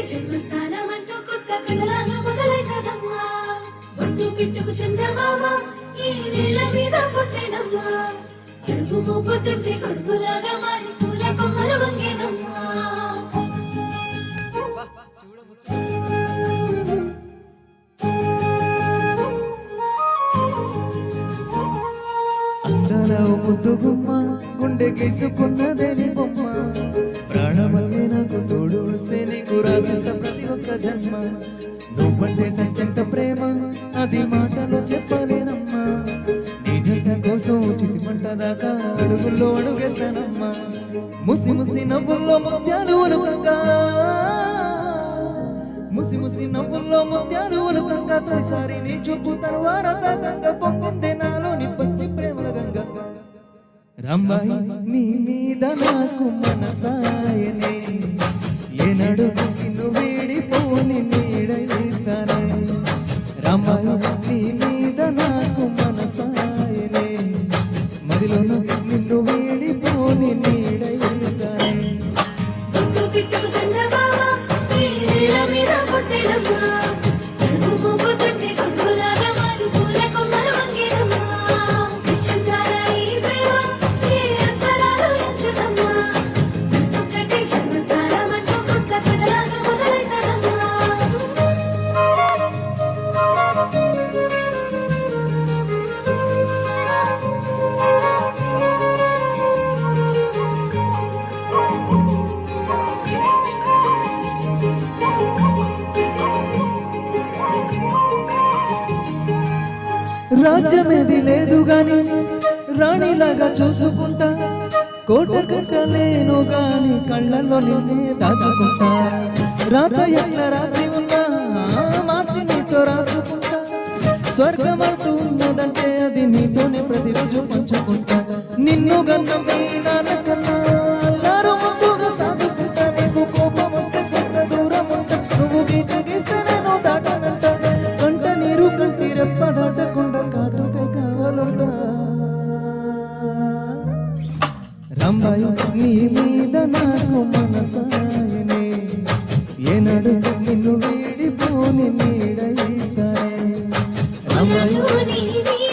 జన్మస్థానమంటూ కొత్త కథలాగా మొదలై కదమ్మా బొట్టు పిట్టుకు చందమామ ఈ నేల మీద పుట్టేనమ్మా అడుగు మోపుతుంటే కొడుకులాగా మారి పూల కొమ్మలు వంగేనమ్మా అందరూ ముద్దు గుమ్మ గుండె గీసుకున్నదేని బొమ్మ ప్రాణమల్లే నాకు తోడు వస్తే నీకు రాసిస్తా ప్రతి ఒక్క జన్మ నువ్వంటే సత్యంత ప్రేమ అది మాటలో చెప్పలేనమ్మా నీ జంట కోసం చితి మంట దాకా అడుగుల్లో అడుగేస్తానమ్మా ముసి ముసి నవ్వుల్లో ముత్యాలు ఒలుకంగా ముసి ముసి నవ్వుల్లో ముత్యాలు ఒలుకంగా తొలిసారి నీ చూపు తనువార తాకంగా పొంగిందే నాలోని పచ్చి ప్రేమల గంగ రంబాయి నీ మీద నాకు మనసాయనే ఏనాడు నిన్ను వీడిపోని నీడైతానే రంబాయి నీ మీద నాకు మనసాయనే మదిలో నిన్ను వీడిపోని నీడైతానే బొట్టు పిట్టుకు చందమామ ఈ నేల మీద పుట్టేనమ్మా అడుగు మోపుతుంటే కొడుకులాగా మారి పూల కొమ్మలు వంగేనమ్మా రాజ్యమేది లేదు గాని రాణిలాగా చూసుకుంటా కోట కట్టలేను గాని కళ్ళల్లో నిన్నే దాచుకుంటా రాత ఎట్లా రాసి ఉన్నా మార్చి నీతో రాసుకుంటా స్వర్గమంటూ ఉన్నదంటే అది నీతోనే ప్రతిరోజు పంచుకుంటా నిన్ను గన్న మీ నాన్న కన్నా అల్లారు ముందుగా సాగుకుంటా నీకు కోపం వస్తే కొంత దూరం ఉంటా నువ్వు గీత గీస్తే నేను దాటనంట కంట నీరు కంటి రెప్ప దాటకుండా కాటుక కావాలంటా రంబాయి నీ మీద నాకు మనసాయనే ఏనాడు నిన్ను వీడిపోని నీడైతానే రంబాయి